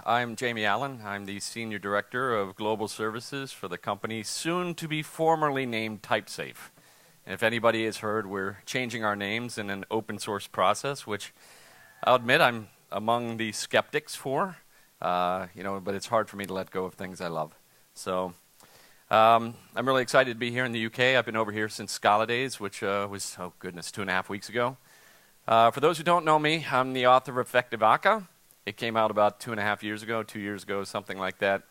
I'm Jamie Allen. I'm the Senior Director of Global Services for the company soon to be formerly named TypeSafe. And if anybody has heard, we're changing our names in an open source process, which I'll admit I'm among the skeptics for, but it's hard for me to let go of things I love. So I'm really excited to be here in the UK. I've been over here since Scala days, which was, 2.5 weeks ago. For those who don't know me, I'm the author of Effective Akka. It came out about 2.5 years ago, 2 years ago, something like that.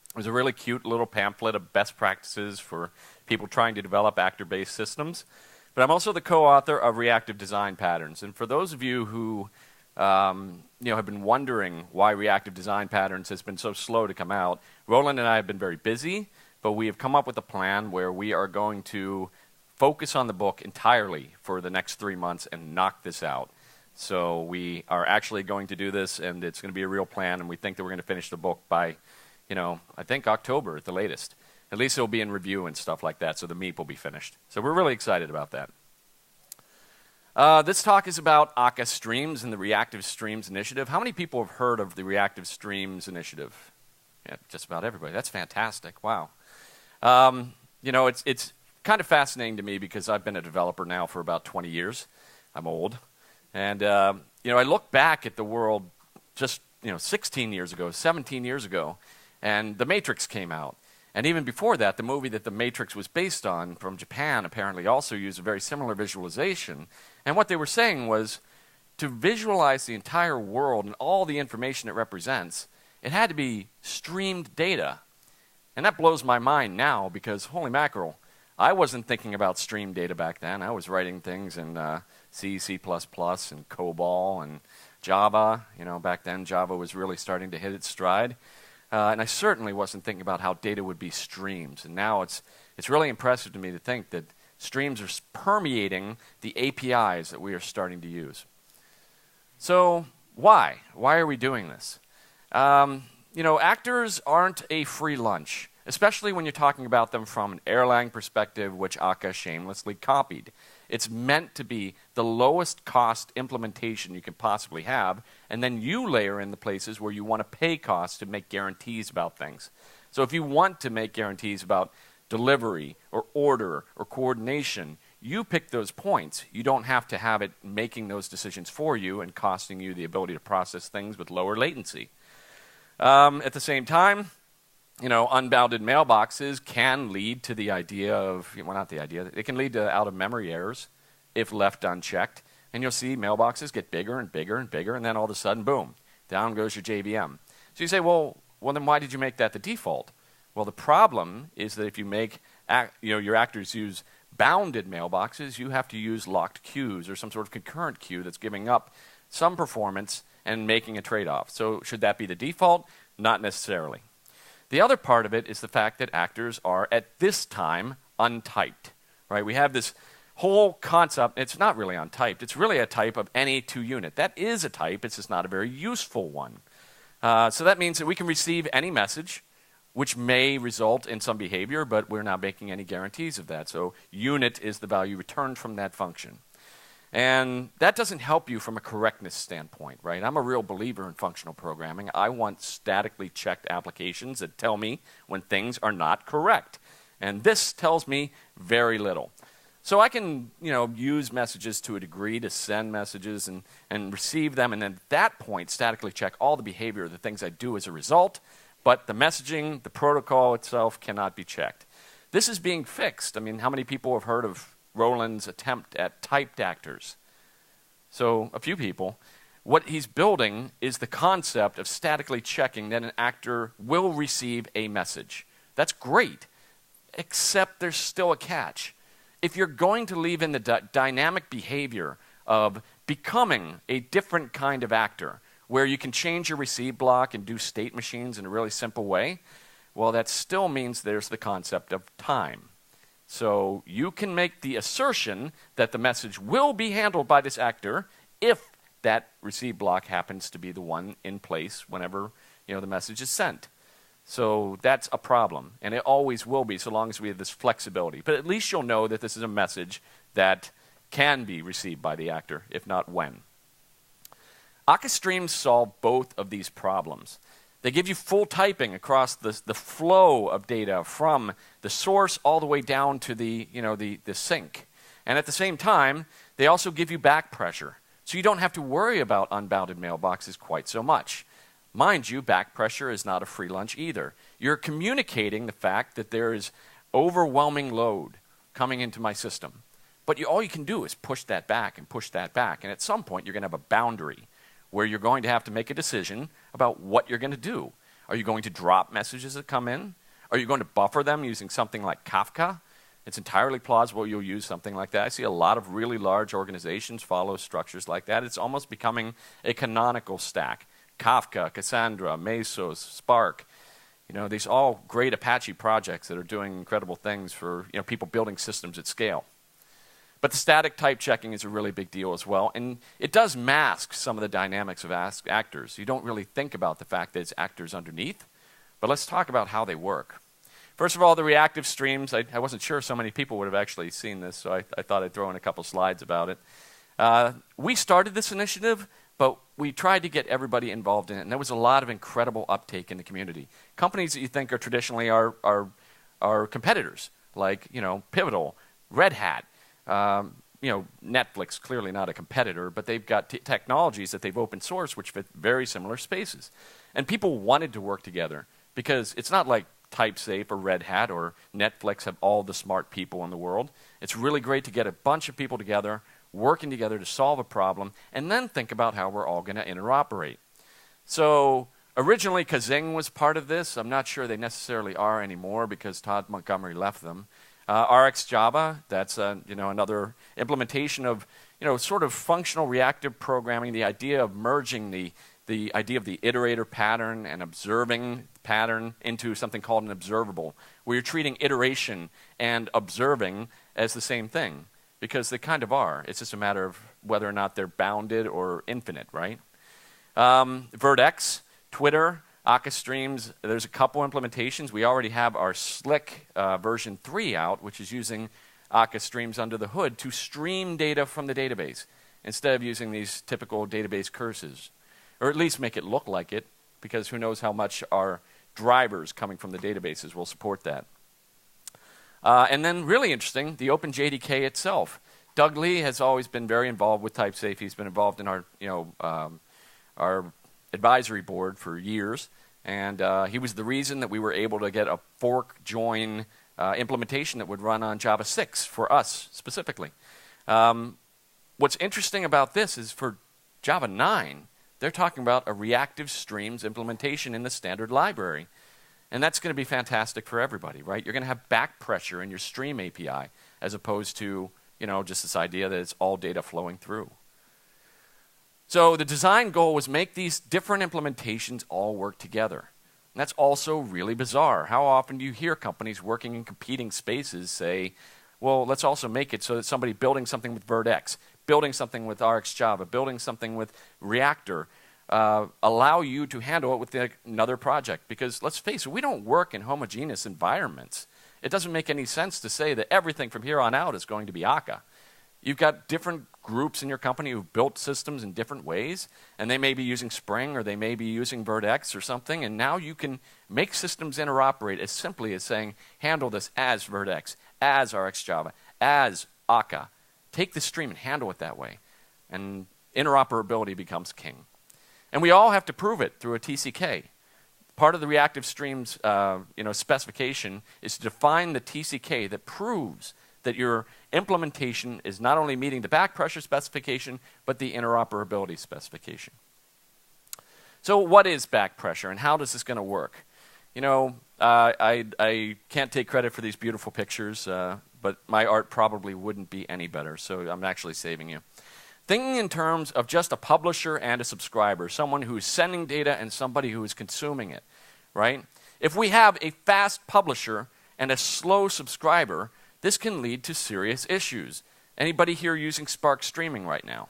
It was a really cute little pamphlet of best practices for people trying to develop actor-based systems. But I'm also the co-author of Reactive Design Patterns. And for those of you who have been wondering why Reactive Design Patterns has been so slow to come out, Roland and I have been very busy, but we have come up with a plan where we are going to focus on the book entirely for the next 3 months and knock this out. So we are actually going to do this, and it's going to be a real plan, and we think that we're going to finish the book by, I think October at the latest. At least it'll be in review and stuff like that, so the meat will be finished. So we're really excited about that. This talk is about Akka Streams and the Reactive Streams initiative. How many people have heard of the Reactive Streams initiative? Yeah, just about everybody. That's fantastic. Wow. It's kind of fascinating to me because I've been a developer now for about 20 years. I'm old. And, I look back at the world just, 16 years ago, 17 years ago, and The Matrix came out. And even before that, the movie that The Matrix was based on from Japan apparently also used a very similar visualization. And what they were saying was to visualize the entire world and all the information it represents, it had to be streamed data. And that blows my mind now because, holy mackerel, I wasn't thinking about streamed data back then. I was writing things in C, C++, and COBOL, and Java. Back then Java was really starting to hit its stride. And I certainly wasn't thinking about how data would be streams. And now it's really impressive to me to think that streams are permeating the APIs that we are starting to use. So why? Why are we doing this? Actors aren't a free lunch, especially when you're talking about them from an Erlang perspective, which Akka shamelessly copied. It's meant to be the lowest cost implementation you can possibly have, and then you layer in the places where you want to pay costs to make guarantees about things. So if you want to make guarantees about delivery or order or coordination, you pick those points. You don't have to have it making those decisions for you and costing you the ability to process things with lower latency. At the same time, unbounded mailboxes can lead to the idea of, it can lead to out-of-memory errors if left unchecked. And you'll see mailboxes get bigger and bigger and bigger, and then all of a sudden, boom, down goes your JVM. So you say, well, then why did you make that the default? Well, the problem is that if you make your actors use bounded mailboxes, you have to use locked queues or some sort of concurrent queue that's giving up some performance and making a trade-off. So should that be the default? Not necessarily. The other part of it is the fact that actors are, at this time, untyped. Right? We have this whole concept. It's not really untyped. It's really a type of any 2-unit. That is a type. It's just not a very useful one. So that means that we can receive any message, which may result in some behavior, but we're not making any guarantees of that. So unit is the value returned from that function. And that doesn't help you from a correctness standpoint, right? I'm a real believer in functional programming. I want statically checked applications that tell me when things are not correct. And this tells me very little. So I can, use messages to a degree to send messages and receive them, and then at that point statically check all the behavior of the things I do as a result, but the messaging, the protocol itself cannot be checked. This is being fixed. I mean, how many people have heard of Roland's attempt at typed actors? So a few people. What he's building is the concept of statically checking that an actor will receive a message. That's great, except there's still a catch. If you're going to leave in the dynamic behavior of becoming a different kind of actor, where you can change your receive block and do state machines in a really simple way, well, that still means there's the concept of time. So you can make the assertion that the message will be handled by this actor if that receive block happens to be the one in place whenever the message is sent. So that's a problem, and it always will be so long as we have this flexibility. But at least you'll know that this is a message that can be received by the actor, if not when. Akka Streams solve both of these problems. They give you full typing across the flow of data from the source all the way down to the sink. And at the same time, they also give you back pressure. So you don't have to worry about unbounded mailboxes quite so much. Mind you, back pressure is not a free lunch either. You're communicating the fact that there is overwhelming load coming into my system. But all you can do is push that back and push that back. And at some point, you're going to have a boundary where you're going to have to make a decision about what you're going to do. Are you going to drop messages that come in? Are you going to buffer them using something like Kafka? It's entirely plausible you'll use something like that. I see a lot of really large organizations follow structures like that. It's almost becoming a canonical stack. Kafka, Cassandra, Mesos, Spark. These all great Apache projects that are doing incredible things for people building systems at scale. But the static type checking is a really big deal as well, and it does mask some of the dynamics of actors. You don't really think about the fact that it's actors underneath, but let's talk about how they work. First of all, the reactive streams. I wasn't sure so many people would have actually seen this, so I thought I'd throw in a couple slides about it. We started this initiative, but we tried to get everybody involved in it, and there was a lot of incredible uptake in the community. Companies that you think are traditionally our competitors, like Pivotal, Red Hat, Netflix, clearly not a competitor, but they've got technologies that they've open sourced which fit very similar spaces. And people wanted to work together because it's not like TypeSafe or Red Hat or Netflix have all the smart people in the world. It's really great to get a bunch of people together, working together to solve a problem, and then think about how we're all going to interoperate. So originally Kazing was part of this. I'm not sure they necessarily are anymore because Todd Montgomery left them. RxJava, that's another implementation of sort of functional reactive programming, the idea of merging the idea of the iterator pattern and observing pattern into something called an observable, where you're treating iteration and observing as the same thing, because they kind of are. It's just a matter of whether or not they're bounded or infinite, right? Vertex, Twitter, Akka Streams, there's a couple implementations. We already have our Slick version 3 out, which is using Akka Streams under the hood to stream data from the database instead of using these typical database curses, or at least make it look like it, because who knows how much our drivers coming from the databases will support that. And then really interesting, the OpenJDK itself. Doug Lee has always been very involved with TypeSafe. He's been involved in our advisory board for years, and he was the reason that we were able to get a fork join implementation that would run on Java 6 for us specifically. What's interesting about this is for Java 9, they're talking about a Reactive Streams implementation in the standard library, and that's going to be fantastic for everybody, right? You're going to have back pressure in your Stream API as opposed to just this idea that it's all data flowing through. So the design goal was make these different implementations all work together. And that's also really bizarre. How often do you hear companies working in competing spaces say, well, let's also make it so that somebody building something with Vertex, building something with RxJava, building something with Reactor, allow you to handle it with another project. Because let's face it, we don't work in homogeneous environments. It doesn't make any sense to say that everything from here on out is going to be Akka. You've got different groups in your company who've built systems in different ways, and they may be using Spring or they may be using Vertex or something, and now you can make systems interoperate as simply as saying, handle this as Vertex, as RxJava, as Akka. Take the stream and handle it that way, and interoperability becomes king. And we all have to prove it through a TCK. Part of the Reactive Streams specification is to define the TCK that proves that your implementation is not only meeting the back pressure specification, but the interoperability specification. So what is back pressure, and how is this going to work? I can't take credit for these beautiful pictures, but my art probably wouldn't be any better, so I'm actually saving you. Thinking in terms of just a publisher and a subscriber, someone who's sending data and somebody who is consuming it, right? If we have a fast publisher and a slow subscriber, this can lead to serious issues. Anybody here using Spark streaming right now?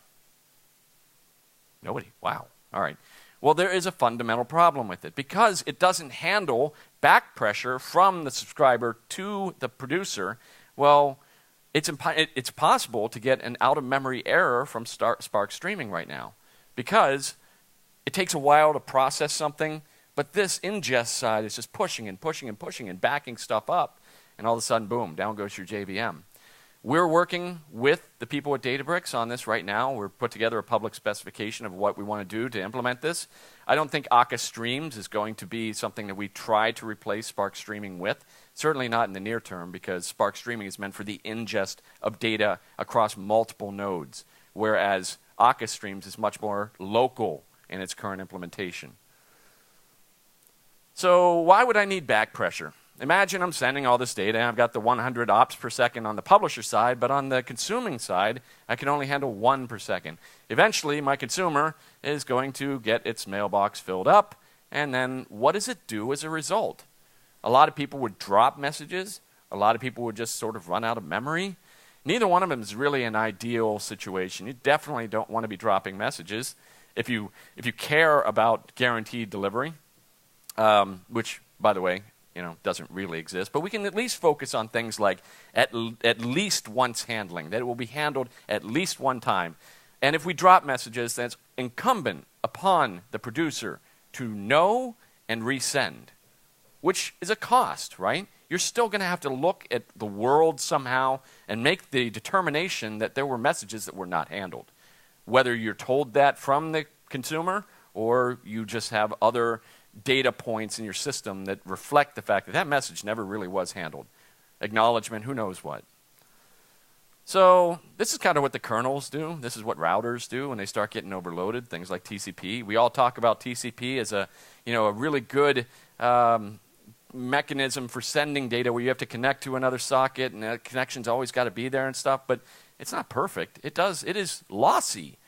Nobody? Wow. All right. Well, there is a fundamental problem with it because it doesn't handle back pressure from the subscriber to the producer. Well, it's possible to get an out-of-memory error from Spark streaming right now because it takes a while to process something. But this ingest side is just pushing and pushing and pushing and backing stuff up. And all of a sudden, boom, down goes your JVM. We're working with the people at Databricks on this right now. We've put together a public specification of what we want to do to implement this. I don't think Akka Streams is going to be something that we try to replace Spark Streaming with. Certainly not in the near term, because Spark Streaming is meant for the ingest of data across multiple nodes, whereas Akka Streams is much more local in its current implementation. So why would I need back pressure? Imagine I'm sending all this data, and I've got the 100 ops per second on the publisher side, but on the consuming side, I can only handle 1 per second. Eventually, my consumer is going to get its mailbox filled up, and then what does it do as a result? A lot of people would drop messages. A lot of people would just sort of run out of memory. Neither one of them is really an ideal situation. You definitely don't want to be dropping messages if you care about guaranteed delivery, which, by the way, doesn't really exist. But we can at least focus on things like at least once handling, that it will be handled at least one time. And if we drop messages, then it's incumbent upon the producer to know and resend, which is a cost, right? You're still going to have to look at the world somehow and make the determination that there were messages that were not handled. Whether you're told that from the consumer or you just have other data points in your system that reflect the fact that that message never really was handled. Acknowledgement, who knows what. So this is kind of what the kernels do. This is what routers do when they start getting overloaded, things like TCP. We all talk about TCP as a really good mechanism for sending data where you have to connect to another socket and that connection's always got to be there and stuff, but it's not perfect. It is lossy.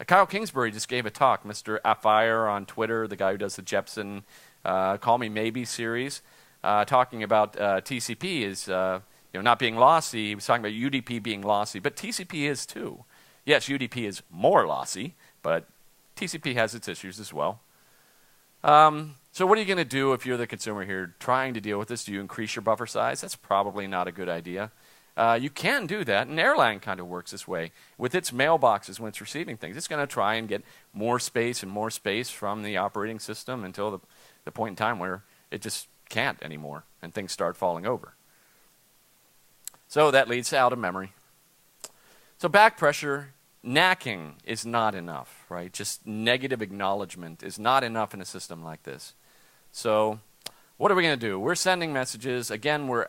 Kyle Kingsbury just gave a talk, Mr. Afire on Twitter, the guy who does the Jepson Call Me Maybe series, talking about TCP is not being lossy. He was talking about UDP being lossy, but TCP is too. Yes, UDP is more lossy, but TCP has its issues as well. So what are you going to do if you're the consumer here trying to deal with this? Do you increase your buffer size? That's probably not a good idea. You can do that, and Erlang kind of works this way. With its mailboxes, when it's receiving things, it's going to try and get more space and more space from the operating system until the point in time where it just can't anymore, and things start falling over. So that leads to out of memory. So back pressure, knacking is not enough, right? Just negative acknowledgement is not enough in a system like this. So what are we going to do? We're sending messages. Again, we're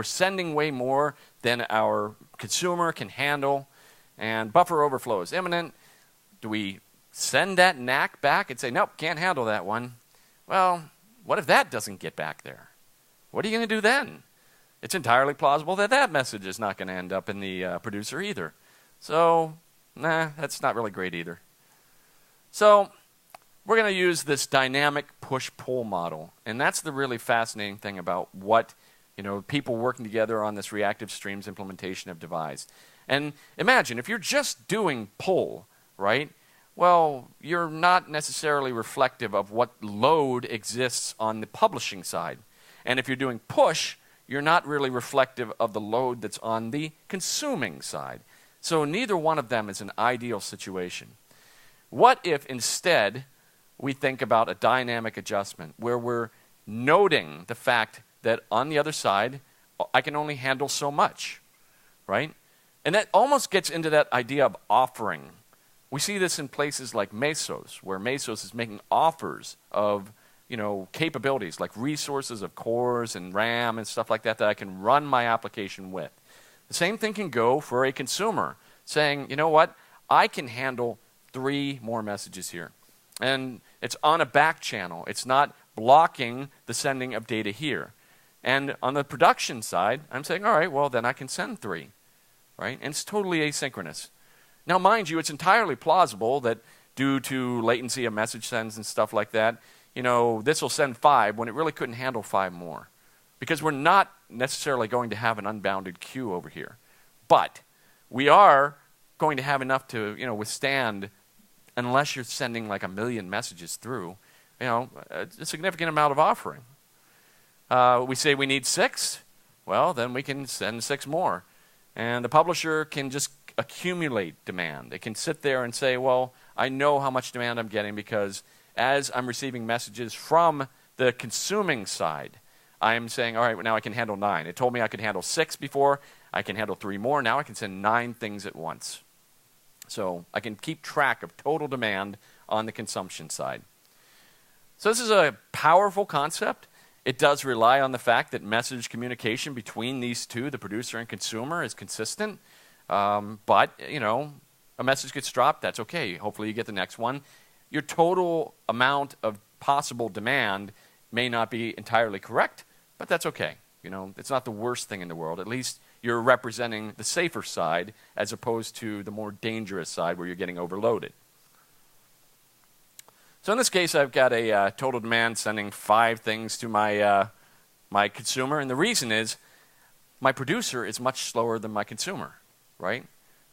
sending way more than our consumer can handle, and buffer overflow is imminent. Do we send that knack back and say, nope, can't handle that one? Well, what if that doesn't get back there? What are you going to do then? It's entirely plausible that that message is not going to end up in the producer either. So, that's not really great either. So, we're going to use this dynamic push-pull model, and that's the really fascinating thing about what people working together on this Reactive Streams implementation have devised. And imagine, if you're just doing pull, right, well, you're not necessarily reflective of what load exists on the publishing side. And if you're doing push, you're not really reflective of the load that's on the consuming side. So neither one of them is an ideal situation. What if instead we think about a dynamic adjustment where we're noting the fact that on the other side, I can only handle so much, right? And that almost gets into that idea of offering. We see this in places like Mesos, where Mesos is making offers of capabilities like resources of cores and RAM and stuff like that that I can run my application with. The same thing can go for a consumer saying, you know what, I can handle 3 more messages here. And it's on a back channel. It's not blocking the sending of data here. And on the production side, I'm saying, all right, well, then I can send 3, right? And it's totally asynchronous. Now, mind you, it's entirely plausible that due to latency of message sends and stuff like that, this will send 5 when it really couldn't handle 5 more. Because we're not necessarily going to have an unbounded queue over here. But we are going to have enough to, withstand, unless you're sending like 1 million messages through, a significant amount of offering. We say we need 6, well, then we can send 6 more. And the publisher can just accumulate demand. They can sit there and say, well, I know how much demand I'm getting because as I'm receiving messages from the consuming side. I'm saying, all right, now I can handle 9. It told me I could handle 6 before. I can handle 3 more. Now I can send 9 things at once. So I can keep track of total demand on the consumption side. So this is a powerful concept. It does rely on the fact that message communication between these two, the producer and consumer, is consistent. But, you know, a message gets dropped, that's okay. Hopefully you get the next one. Your total amount of possible demand may not be entirely correct, but that's okay. You know, it's not the worst thing in the world. At least you're representing the safer side as opposed to the more dangerous side where you're getting overloaded. So in this case, I've got a total demand sending 5 things to my, my consumer. And the reason is my producer is much slower than my consumer, right?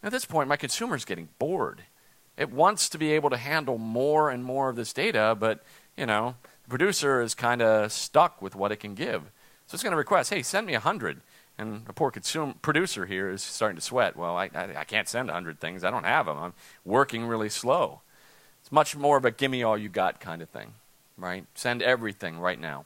At this point, my consumer is getting bored. It wants to be able to handle more and more of this data, but, you know, the producer is kind of stuck with what it can give. So it's going to request, hey, send me 100. And a poor producer here is starting to sweat. Well, I can't send 100 things. I don't have them. I'm working really slow. It's much more of a gimme all you got kind of thing, right? Send everything right now.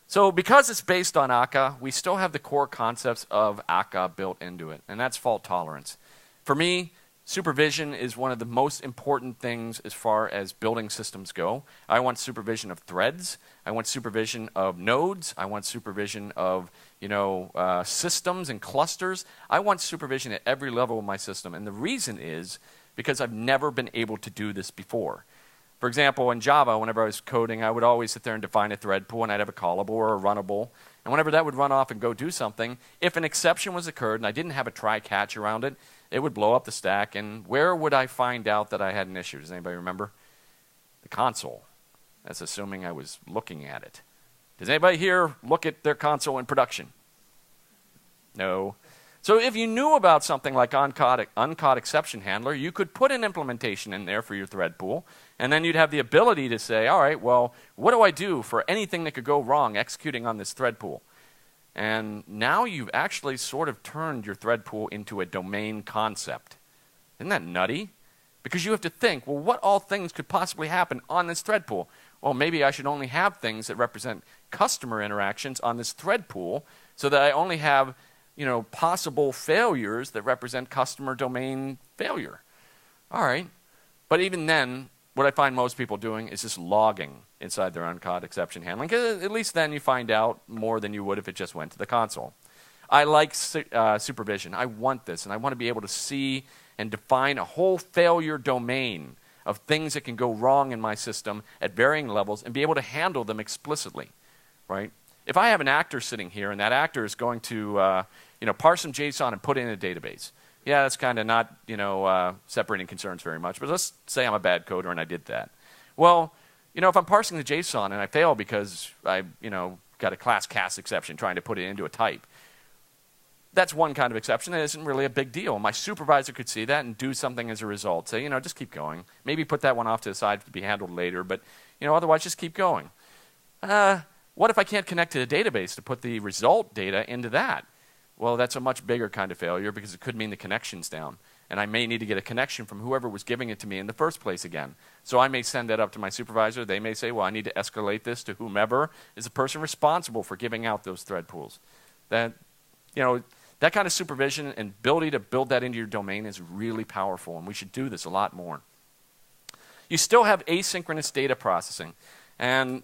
So because it's based on Akka, we still have the core concepts of Akka built into it, and that's fault tolerance. For me, supervision is one of the most important things as far as building systems go. I want supervision of threads. I want supervision of nodes. I want supervision of, you know, systems and clusters. I want supervision at every level of my system, and the reason is because I've never been able to do this before. For example, in Java, whenever I was coding, I would always sit there and define a thread pool, and I'd have a callable or a runnable. And whenever that would run off and go do something, if an exception was occurred and I didn't have a try-catch around it, it would blow up the stack. And where would I find out that I had an issue? Does anybody remember? The console. That's assuming I was looking at it. Does anybody here look at their console in production? No. So if you knew about something like uncaught exception handler, you could put an implementation in there for your thread pool, and then you'd have the ability to say, all right, well, what do I do for anything that could go wrong executing on this thread pool? And now you've actually sort of turned your thread pool into a domain concept. Isn't that nutty? Because you have to think, well, what all things could possibly happen on this thread pool? Well, maybe I should only have things that represent customer interactions on this thread pool so that I only have, you know, possible failures that represent customer domain failure. All right. But even then, what I find most people doing is just logging inside their uncaught exception handling. 'Cause at least then you find out more than you would if it just went to the console. I like supervision. I want this, and I want to be able to see and define a whole failure domain of things that can go wrong in my system at varying levels and be able to handle them explicitly, right? If I have an actor sitting here and that actor is going to you know, parse some JSON and put it in a database. Yeah, that's kind of not, you know, separating concerns very much. But let's say I'm a bad coder and I did that. Well, you know, if I'm parsing the JSON and I fail because I, you know, got a class cast exception trying to put it into a type, that's one kind of exception that isn't really a big deal. My supervisor could see that and do something as a result. Say, you know, just keep going. Maybe put that one off to the side to be handled later, but, you know, otherwise just keep going. What if I can't connect to the database to put the result data into that? Well, that's a much bigger kind of failure because it could mean the connection's down. And I may need to get a connection from whoever was giving it to me in the first place again. So I may send that up to my supervisor. They may say, well, I need to escalate this to whomever is the person responsible for giving out those thread pools. That, you know, that kind of supervision and ability to build that into your domain is really powerful, and we should do this a lot more. You still have asynchronous data processing. And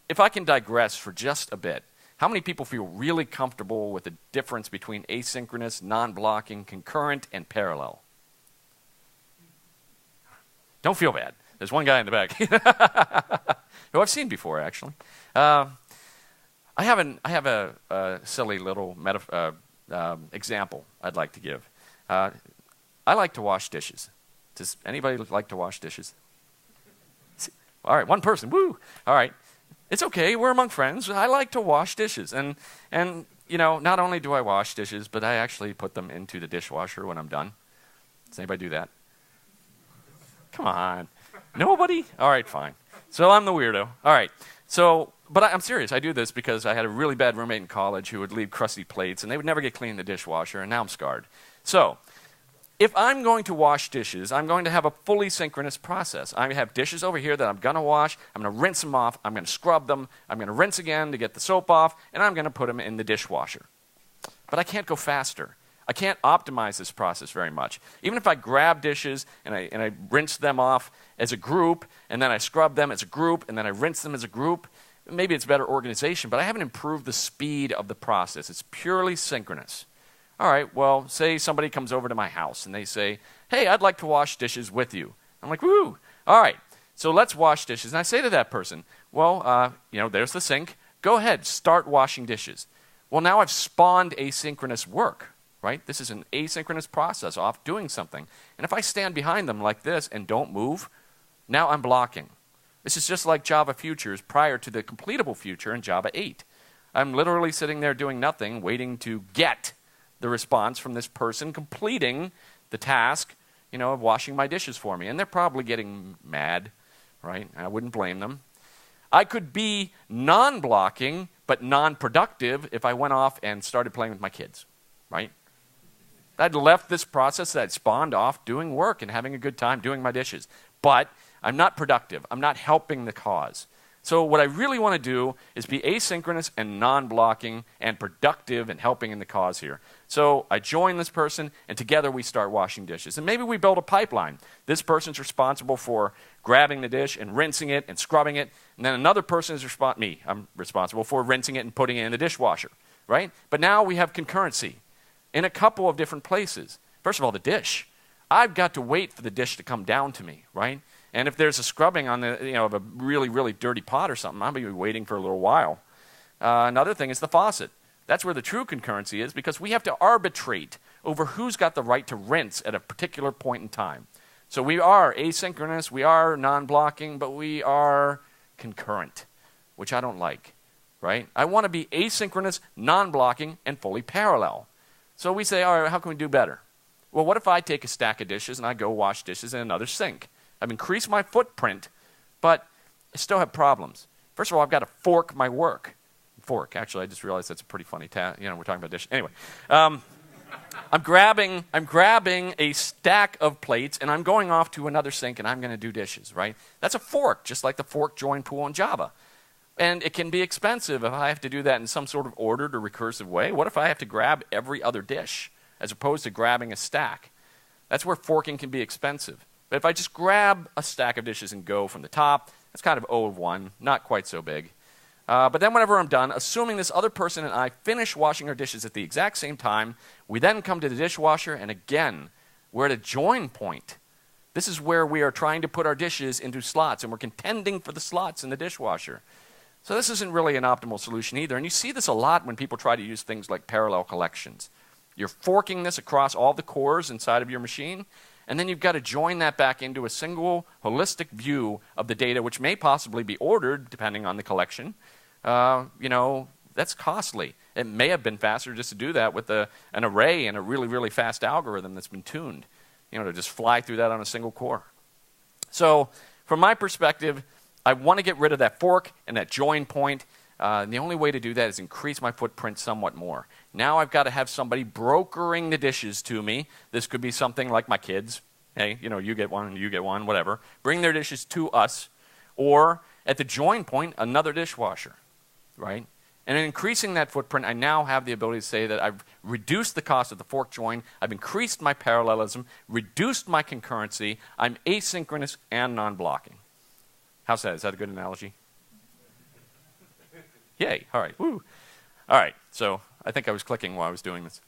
if I can digress for just a bit, how many people feel really comfortable with the difference between asynchronous, non-blocking, concurrent, and parallel? Don't feel bad. There's one guy in the back who I've seen before, actually. I have a silly little example I'd like to give. I like to wash dishes. Does anybody like to wash dishes? All right, one person. Woo! All right. It's okay. We're among friends. I like to wash dishes. And you know, not only do I wash dishes, but I actually put them into the dishwasher when I'm done. Does anybody do that? Come on. Nobody? All right, fine. So I'm the weirdo. All right. So, but I'm serious. I do this because I had a really bad roommate in college who would leave crusty plates, and they would never get clean in the dishwasher, and now I'm scarred. So, if I'm going to wash dishes, I'm going to have a fully synchronous process. I have dishes over here that I'm going to wash. I'm going to rinse them off. I'm going to scrub them. I'm going to rinse again to get the soap off, and I'm going to put them in the dishwasher. But I can't go faster. I can't optimize this process very much. Even if I grab dishes and I rinse them off as a group, and then I scrub them as a group, and then I rinse them as a group, maybe it's better organization, but I haven't improved the speed of the process. It's purely synchronous. All right, well, say somebody comes over to my house and they say, hey, I'd like to wash dishes with you. I'm like, woo, all right, so let's wash dishes. And I say to that person, well, there's the sink. Go ahead, start washing dishes. Well, now I've spawned asynchronous work, right? This is an asynchronous process off doing something. And if I stand behind them like this and don't move, now I'm blocking. This is just like Java futures prior to the completable future in Java 8. I'm literally sitting there doing nothing, waiting to get the response from this person completing the task, of washing my dishes for me. And they're probably getting mad, right? I wouldn't blame them. I could be non-blocking but non-productive if I went off and started playing with my kids, right? I'd left this process that spawned off doing work and having a good time doing my dishes. But I'm not productive. I'm not helping the cause. So what I really want to do is be asynchronous and non-blocking and productive and helping in the cause here. So I join this person, and together we start washing dishes. And maybe we build a pipeline. This person's responsible for grabbing the dish and rinsing it and scrubbing it, and then another person is I'm responsible for rinsing it and putting it in the dishwasher, right? But now we have concurrency in a couple of different places. First of all, the dish. I've got to wait for the dish to come down to me, right? And if there's a scrubbing on the, of a really, really dirty pot or something, I'm going to be waiting for a little while. Another thing is the faucet. That's where the true concurrency is, because we have to arbitrate over who's got the right to rinse at a particular point in time. So we are asynchronous, we are non-blocking, but we are concurrent, which I don't like, right? I want to be asynchronous, non-blocking, and fully parallel. So we say, all right, how can we do better? Well, what if I take a stack of dishes and I go wash dishes in another sink? I've increased my footprint, but I still have problems. First of all, I've got to fork my work. Fork, actually, I just realized that's a pretty funny task. We're talking about dishes. Anyway, I'm grabbing a stack of plates, and I'm going off to another sink, and I'm going to do dishes, right? That's a fork, just like the fork join pool in Java. And it can be expensive if I have to do that in some sort of ordered or recursive way. What if I have to grab every other dish as opposed to grabbing a stack? That's where forking can be expensive. But if I just grab a stack of dishes and go from the top, that's kind of O of 1, not quite so big. But then whenever I'm done, assuming this other person and I finish washing our dishes at the exact same time, we then come to the dishwasher, and again, we're at a join point. This is where we are trying to put our dishes into slots, and we're contending for the slots in the dishwasher. So this isn't really an optimal solution either, and you see this a lot when people try to use things like parallel collections. You're forking this across all the cores inside of your machine, and then you've got to join that back into a single holistic view of the data, which may possibly be ordered depending on the collection. That's costly. It may have been faster just to do that with an array and a really, really fast algorithm that's been tuned, to just fly through that on a single core. So from my perspective, I want to get rid of that fork and that join point. And the only way to do that is increase my footprint somewhat more. Now I've got to have somebody brokering the dishes to me. This could be something like my kids. Hey, you get one, whatever. Bring their dishes to us. Or at the join point, another dishwasher, right? And in increasing that footprint, I now have the ability to say that I've reduced the cost of the fork join, I've increased my parallelism, reduced my concurrency, I'm asynchronous and non-blocking. How's that? Is that a good analogy? Yay, all right, woo. All right, so I think I was clicking while I was doing this.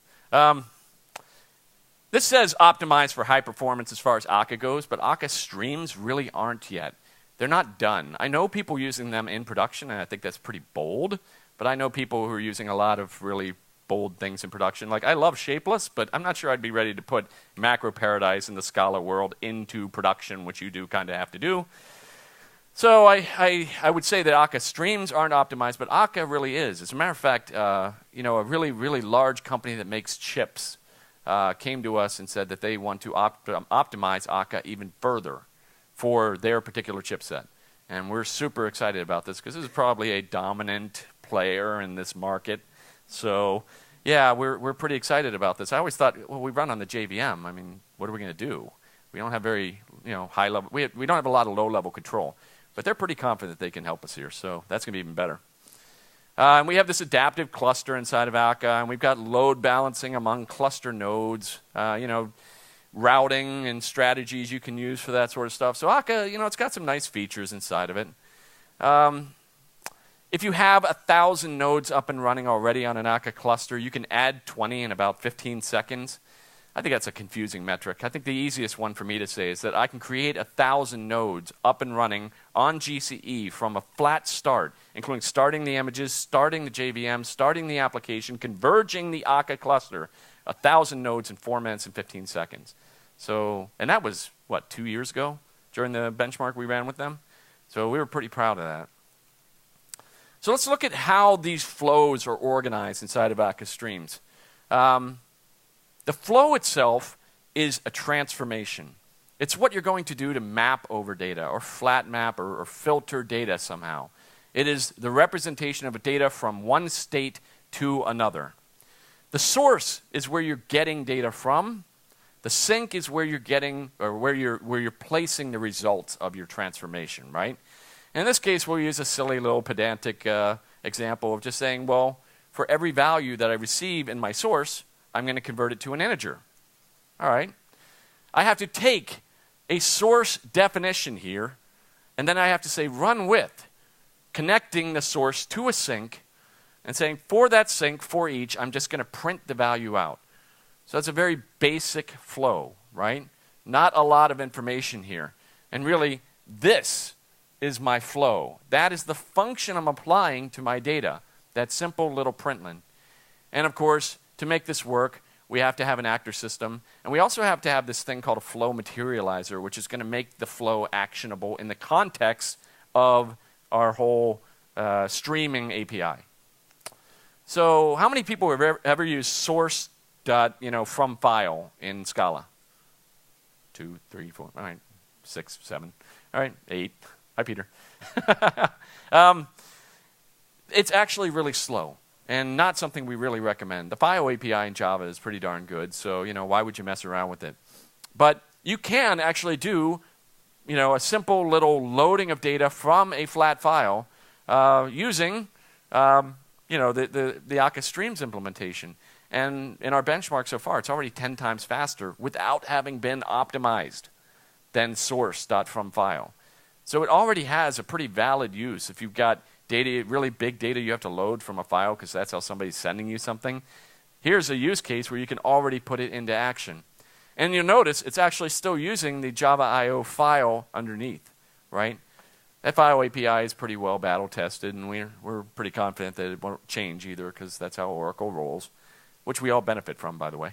This says optimize for high performance as far as Akka goes, but Akka Streams really aren't yet. They're not done. I know people using them in production, and I think that's pretty bold, but I know people who are using a lot of really bold things in production. Like, I love Shapeless, but I'm not sure I'd be ready to put macro paradise in the Scala world into production, which you do kind of have to do. So I would say that Akka Streams aren't optimized, but Akka really is. As a matter of fact, a really, really large company that makes chips came to us and said that they want to optimize Akka even further for their particular chipset. And we're super excited about this because this is probably a dominant player in this market. So, yeah, we're pretty excited about this. I always thought, well, we run on the JVM. I mean, what are we going to do? We don't have very, high level. We don't have a lot of low level control, but they're pretty confident they can help us here. So that's going to be even better. And we have this adaptive cluster inside of Akka, and we've got load balancing among cluster nodes. Routing and strategies you can use for that sort of stuff. So Akka, it's got some nice features inside of it. If you have 1,000 nodes up and running already on an Akka cluster, you can add 20 in about 15 seconds. I think that's a confusing metric. I think the easiest one for me to say is that I can create 1,000 nodes up and running on GCE from a flat start, including starting the images, starting the JVM, starting the application, converging the Akka cluster, 1,000 nodes in 4 minutes and 15 seconds. So, and that was, 2 years ago during the benchmark we ran with them? So we were pretty proud of that. So let's look at how these flows are organized inside of Akka Streams. The flow itself is a transformation. It's what you're going to do to map over data or flat map or filter data somehow. It is the representation of a data from one state to another. The source is where you're getting data from. The sink is where you're getting, or where you're placing the results of your transformation, right? In this case, we'll use a silly little pedantic example of just saying, well, for every value that I receive in my source, I'm going to convert it to an integer. All right. I have to take a source definition here, and then I have to say run with, connecting the source to a sink, and saying for that sink, for each, I'm just going to print the value out. So that's a very basic flow, right? Not a lot of information here. And really, this is my flow. That is the function I'm applying to my data, that simple little println. And of course, to make this work, we have to have an actor system. And we also have to have this thing called a flow materializer, which is going to make the flow actionable in the context of our whole streaming API. So how many people have ever used source from file in Scala? 2, 3, 4, all right, 6, 7, all right, 8. Hi, Peter. It's actually really slow and not something we really recommend. The file API in Java is pretty darn good, so why would you mess around with it? But you can actually do a simple little loading of data from a flat file using the Akka Streams implementation. And in our benchmark so far, it's already 10 times faster without having been optimized than source.fromFile. So it already has a pretty valid use. If you've got data, really big data you have to load from a file because that's how somebody's sending you something, here's a use case where you can already put it into action. And you'll notice it's actually still using the Java I/O file underneath, right? That file API is pretty well battle tested, and we're pretty confident that it won't change either because that's how Oracle rolls, which we all benefit from, by the way.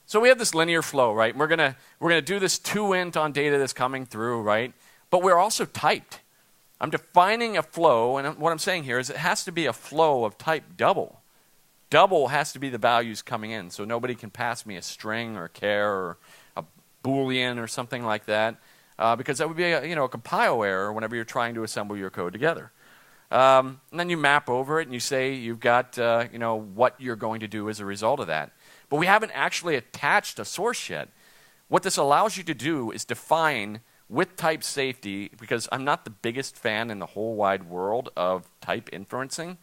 So we have this linear flow, right? We're gonna do this toInt on data that's coming through, right? But we're also typed. I'm defining a flow, and what I'm saying here is it has to be a flow of type double. Double has to be the values coming in, so nobody can pass me a string or a char or a Boolean or something like that, because that would be a compile error whenever you're trying to assemble your code together. And then you map over it and you say you've got what you're going to do as a result of that. But we haven't actually attached a source yet. What this allows you to do is define with type safety, because I'm not the biggest fan in the whole wide world of type inferencing.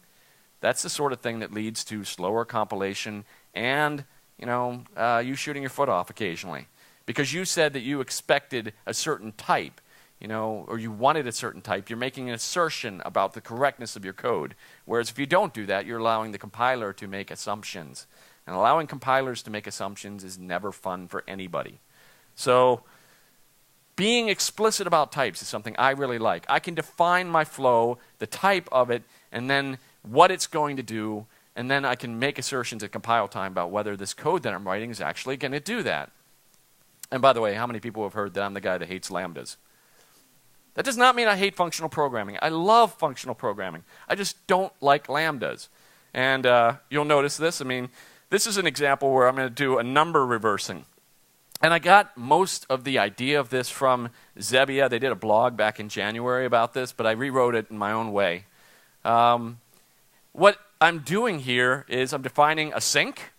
That's the sort of thing that leads to slower compilation and you shooting your foot off occasionally. Because you said that you expected a certain type, or you wanted a certain type, you're making an assertion about the correctness of your code. Whereas if you don't do that, you're allowing the compiler to make assumptions. And allowing compilers to make assumptions is never fun for anybody. So being explicit about types is something I really like. I can define my flow, the type of it, and then what it's going to do, and then I can make assertions at compile time about whether this code that I'm writing is actually going to do that. And by the way, how many people have heard that I'm the guy that hates lambdas? That does not mean I hate functional programming. I love functional programming. I just don't like lambdas. And you'll notice this. I mean, this is an example where I'm going to do a number reversing. And I got most of the idea of this from Zebia. They did a blog back in January about this, but I rewrote it in my own way. What I'm doing here is I'm defining a sink,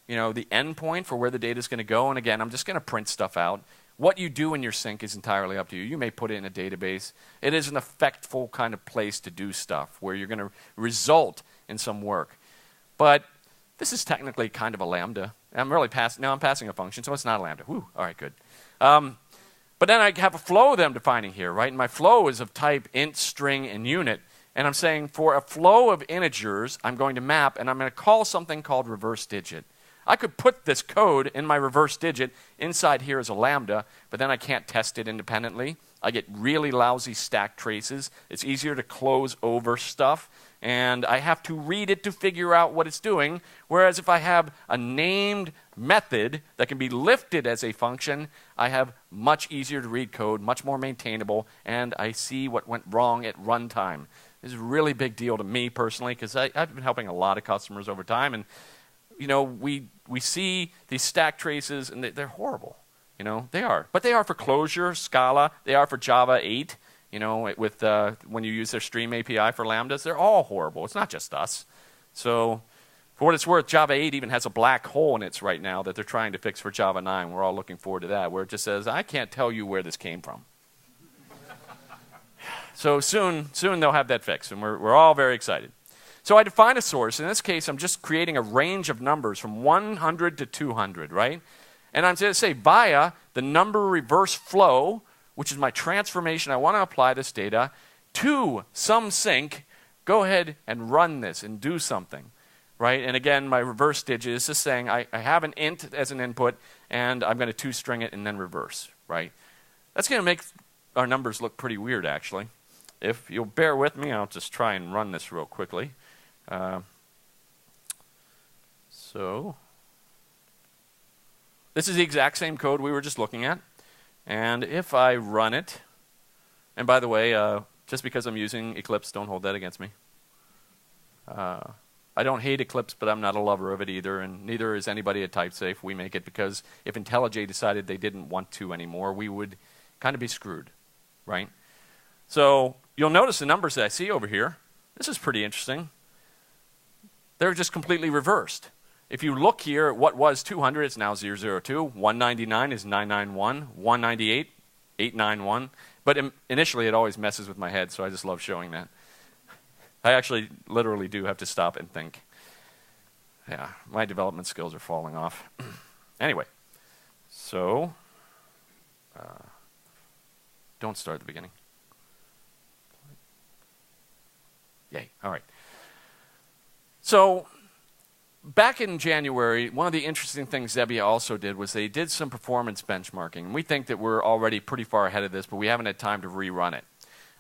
the endpoint for where the data is going to go. And again, I'm just going to print stuff out. What you do in your sink is entirely up to you. You may put it in a database. It is an effectful kind of place to do stuff where you're going to result in some work. But this is technically kind of a Lambda. I'm passing a function, so it's not a Lambda. Whew, all right, good. But then I have a flow that I'm defining here, right? And my flow is of type int, string, and unit. And I'm saying for a flow of integers, I'm going to map, and I'm going to call something called reverse digit. I could put this code in my reverse digit inside here as a Lambda, but then I can't test it independently. I get really lousy stack traces. It's easier to close over stuff, and I have to read it to figure out what it's doing. Whereas if I have a named method that can be lifted as a function, I have much easier to read code, much more maintainable, and I see what went wrong at runtime. This is a really big deal to me personally, because I've been helping a lot of customers over time, and we see these stack traces, and they're horrible. They are. But they are for Clojure, Scala. They are for Java 8. With when you use their Stream API for Lambdas, they're all horrible. It's not just us. So for what it's worth, Java 8 even has a black hole in it right now that they're trying to fix for Java 9. We're all looking forward to that, where it just says, I can't tell you where this came from. So soon they'll have that fixed, and we're all very excited. So I define a source. In this case, I'm just creating a range of numbers from 100 to 200, right? And I'm going to say via the number reverse flow, which is my transformation. I want to apply this data to some sink. Go ahead and run this and do something, right? And again, my reverse digit is just saying I have an int as an input, and I'm going to toString it and then reverse, right? That's going to make our numbers look pretty weird, actually. If you'll bear with me, I'll just try and run this real quickly. So this is the exact same code we were just looking at. And if I run it, and by the way, just because I'm using Eclipse, don't hold that against me. I don't hate Eclipse, but I'm not a lover of it either, and neither is anybody at TypeSafe. We make it because if IntelliJ decided they didn't want to anymore, we would kind of be screwed, right? So you'll notice the numbers that I see over here. This is pretty interesting. They're just completely reversed. If you look here at what was 200, it's now 002. 199 is 991. 198, 891. But initially, it always messes with my head, so I just love showing that. I actually literally do have to stop and think. Yeah, my development skills are falling off. Anyway, so don't start at the beginning. Yay, all right. So back in January, one of the interesting things Zebbia also did was they did some performance benchmarking. And we think that we're already pretty far ahead of this, but we haven't had time to rerun it.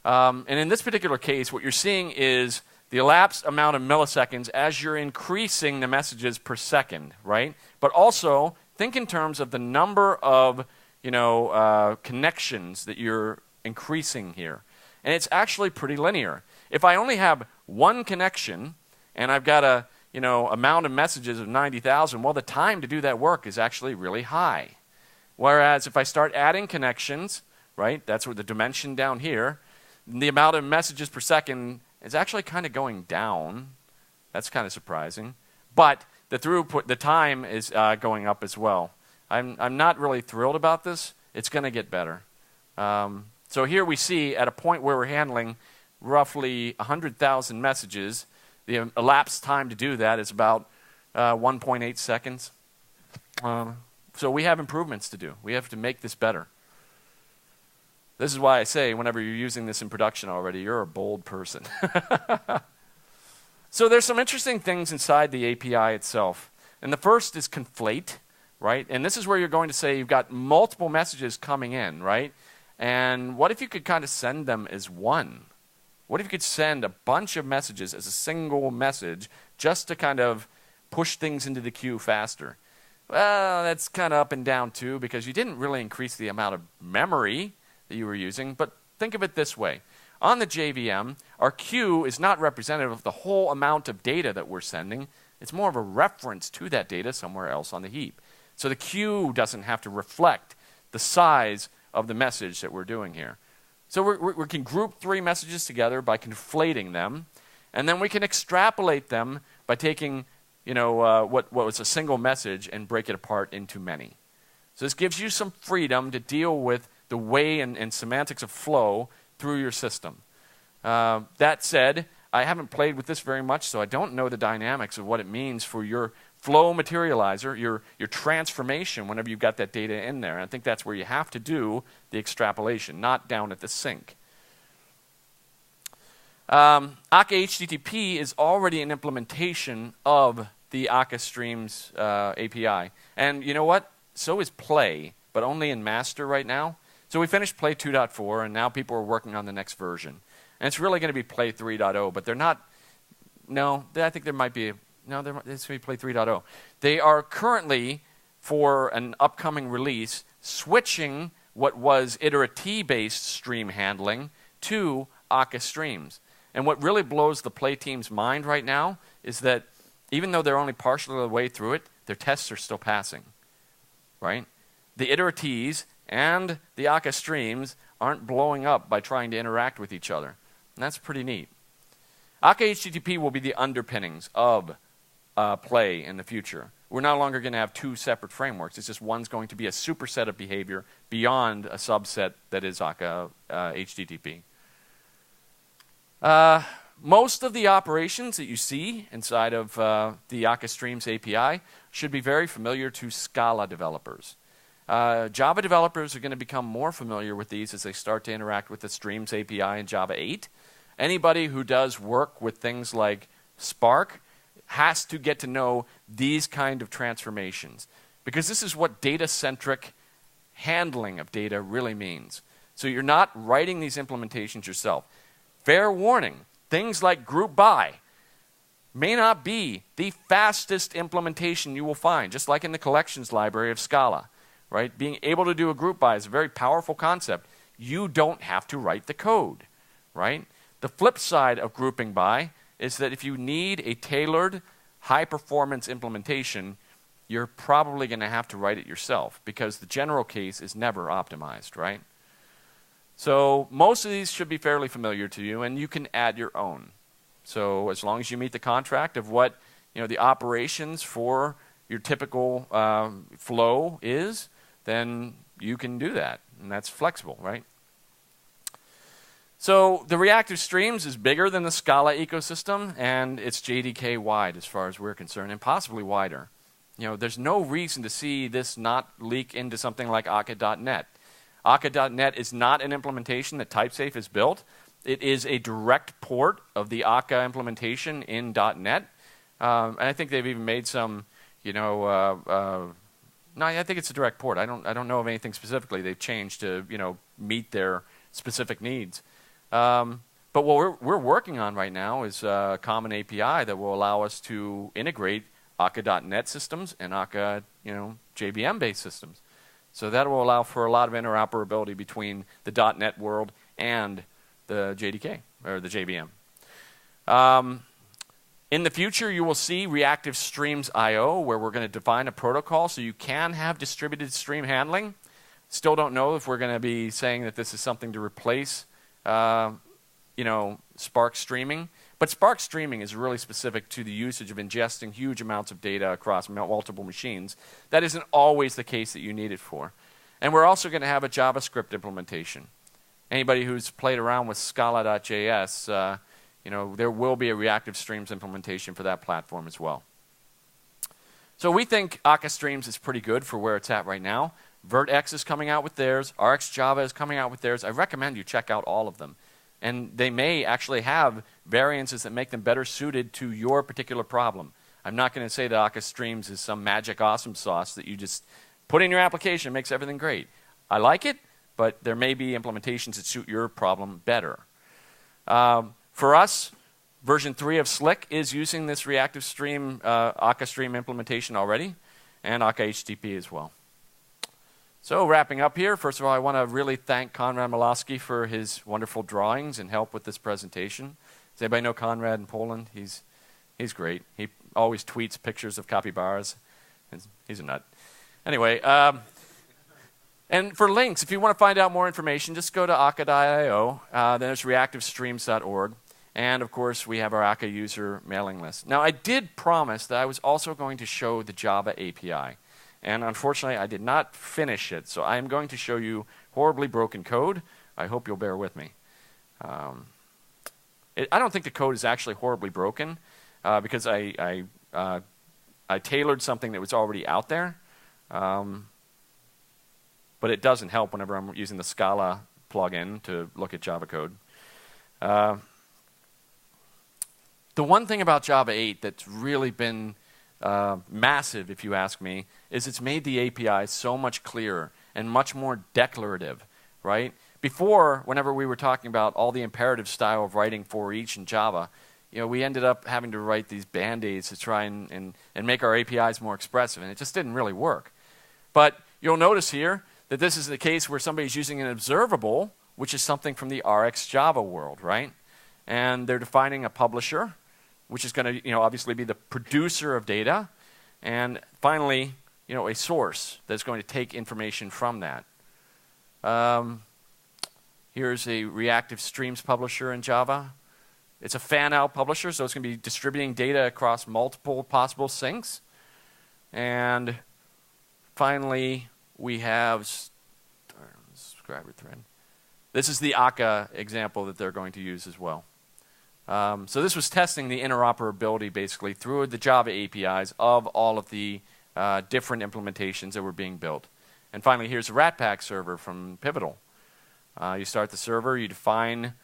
And in this particular case, what you're seeing is the elapsed amount of milliseconds as you're increasing the messages per second, right? But also, think in terms of the number of connections that you're increasing here. And it's actually pretty linear. If I only have one connection, and I've got a amount of messages of 90,000, well, the time to do that work is actually really high. Whereas if I start adding connections, right, that's where the dimension down here, the amount of messages per second is actually kind of going down. That's kind of surprising. But the throughput, the time is going up as well. I'm not really thrilled about this. It's going to get better. So here we see at a point where we're handling roughly 100,000 messages, the elapsed time to do that is about 1.8 seconds. So we have improvements to do. We have to make this better. This is why I say whenever you're using this in production already, you're a bold person. So there's some interesting things inside the API itself. And the first is conflate, right? And this is where you're going to say you've got multiple messages coming in, right? And what if you could kind of send them as one? What if you could send a bunch of messages as a single message just to kind of push things into the queue faster? Well, that's kind of up and down too, because you didn't really increase the amount of memory that you were using. But think of it this way. On the JVM, our queue is not representative of the whole amount of data that we're sending. It's more of a reference to that data somewhere else on the heap. So the queue doesn't have to reflect the size of the message that we're doing here. So we can group three messages together by conflating them. And then we can extrapolate them by taking what was a single message and break it apart into many. So this gives you some freedom to deal with the way and semantics of flow through your system. That said, I haven't played with this very much, so I don't know the dynamics of what it means for your flow materializer, your transformation whenever you've got that data in there. And I think that's where you have to do the extrapolation, not down at the sink. Akka HTTP is already an implementation of the Akka Streams API. And you know what? So is Play, but only in master right now. So we finished Play 2.4, and now people are working on the next version. And it's really going to be Play 3.0, but they're not. No, I think there might be. No, it's going to be Play 3.0. They are currently, for an upcoming release, switching what was iterative-based stream handling to Akka Streams. And what really blows the Play team's mind right now is that even though they're only partially the way through it, their tests are still passing. Right? The iteratives and the Akka Streams aren't blowing up by trying to interact with each other. And that's pretty neat. Akka HTTP will be the underpinnings of Play in the future. We're no longer going to have two separate frameworks. It's just one's going to be a superset of behavior beyond a subset that is Akka HTTP. Most of the operations that you see inside of the Akka Streams API should be very familiar to Scala developers. Java developers are going to become more familiar with these as they start to interact with the Streams API in Java 8. Anybody who does work with things like Spark has to get to know these kind of transformations, because this is what data-centric handling of data really means. So you're not writing these implementations yourself. Fair warning, things like group by may not be the fastest implementation you will find, just like in the collections library of Scala. Right? Being able to do a group by is a very powerful concept. You don't have to write the code. Right? The flip side of grouping by is that if you need a tailored, high-performance implementation, you're probably going to have to write it yourself, because the general case is never optimized. Right? So most of these should be fairly familiar to you, and you can add your own. So as long as you meet the contract of what the operations for your typical flow is, then you can do that, and that's flexible, right? So the Reactive Streams is bigger than the Scala ecosystem, and it's JDK wide as far as we're concerned, and possibly wider. There's no reason to see this not leak into something like Akka.net. Akka.net is not an implementation that TypeSafe has built. It is a direct port of the Akka implementation in .net. And I think they've even made some, no, I think it's a direct port. I don't know of anything specifically they've changed to, meet their specific needs. But what we're working on right now is a common API that will allow us to integrate Akka.net systems and Akka, JVM-based systems. So that will allow for a lot of interoperability between the .NET world and the JDK, or the JVM. In the future, you will see Reactive Streams I/O, where we're going to define a protocol so you can have distributed stream handling. Still don't know if we're going to be saying that this is something to replace, Spark streaming. But Spark streaming is really specific to the usage of ingesting huge amounts of data across multiple machines. That isn't always the case that you need it for. And we're also going to have a JavaScript implementation. Anybody who's played around with Scala.js, there will be a Reactive Streams implementation for that platform as well. So we think Akka Streams is pretty good for where it's at right now. VertX is coming out with theirs. RxJava is coming out with theirs. I recommend you check out all of them. And they may actually have variances that make them better suited to your particular problem. I'm not going to say that Akka Streams is some magic awesome sauce that you just put in your application and makes everything great. I like it, but there may be implementations that suit your problem better. For us, version 3 of Slick is using this Reactive Stream, Akka Stream implementation already, and Akka HTTP as well. So wrapping up here, first of all, I want to really thank Konrad Malowski for his wonderful drawings and help with this presentation. Does anybody know Konrad in Poland? He's great. He always tweets pictures of capybaras. He's a nut. Anyway, and for links, if you want to find out more information, just go to akka.io. Then there's reactivestreams.org. And of course, we have our Akka user mailing list. Now, I did promise that I was also going to show the Java API. And unfortunately, I did not finish it. So I am going to show you horribly broken code. I hope you'll bear with me. I don't think the code is actually horribly broken because I tailored something that was already out there. But it doesn't help whenever I'm using the Scala plugin to look at Java code. The one thing about Java 8 that's really been massive, if you ask me, is it's made the API so much clearer and much more declarative, right? Before, whenever we were talking about all the imperative style of writing for each in Java, we ended up having to write these band-aids to try and make our APIs more expressive, and it just didn't really work. But you'll notice here that this is the case where somebody's using an observable, which is something from the RX Java world, right? And they're defining a publisher, which is going to obviously be the producer of data, and finally a source that's going to take information from that. Here's a Reactive Streams publisher in Java. It's a fan-out publisher, so it's going to be distributing data across multiple possible syncs. And finally, we have subscriber thread. This is the Akka example that they're going to use as well. So this was testing the interoperability, basically, through the Java APIs of all of the different implementations that were being built. And finally, here's a Ratpack server from Pivotal. You start the server, you define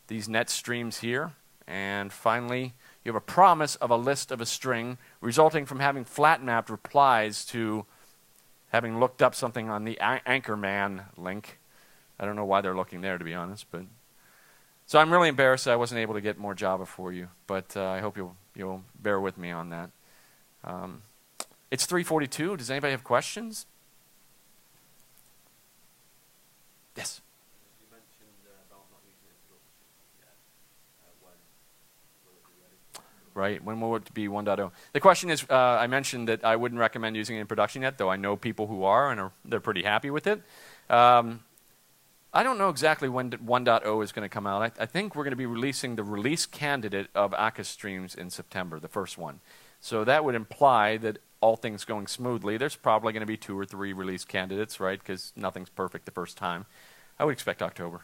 these net streams here, and finally, you have a promise of a list of a string resulting from having flat-mapped replies to having looked up something on the Anchorman link. I don't know why they're looking there, to be honest. But so I'm really embarrassed that I wasn't able to get more Java for you, but I hope you'll bear with me on that. It's 3:42. Does anybody have questions? Yes. You mentioned about not using introduction yet. When will it be ready? Right. When will it be 1.0? The question is, I mentioned that I wouldn't recommend using it in production yet, though I know people who are, and they're pretty happy with it. I don't know exactly when 1.0 is going to come out. I think we're going to be releasing the release candidate of Akka Streams in September, the first one. So that would imply that all things going smoothly, there's probably going to be 2 or 3 release candidates, right? Because nothing's perfect the first time. I would expect October.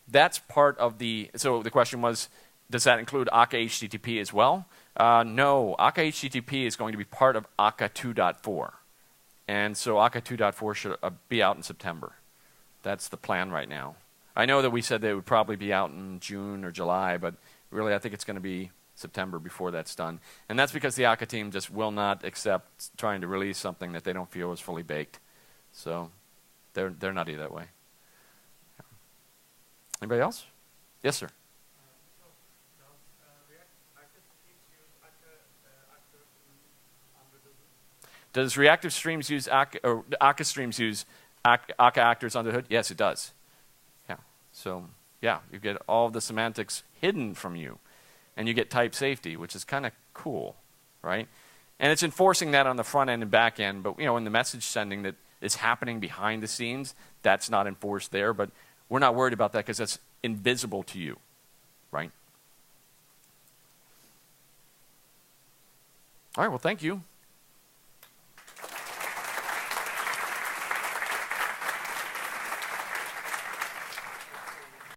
That's part of the, so the question was, does that include Akka HTTP as well? No, Akka HTTP is going to be part of Akka 2.4. And so Akka 2.4 should be out in September. That's the plan right now. I know that we said they would probably be out in June or July, but really I think it's going to be September before that's done. And that's because the Akka team just will not accept trying to release something that they don't feel is fully baked. So they're nutty that way. Anybody else? Yes, sir. Does Reactive Streams use Akka, or Akka Streams use Akka actors under the hood? Yes, it does. Yeah. So, yeah, you get all of the semantics hidden from you. And you get type safety, which is kind of cool, right? And it's enforcing that on the front end and back end, but in the message sending that is happening behind the scenes, that's not enforced there, but we're not worried about that because that's invisible to you, right? All right, well, thank you.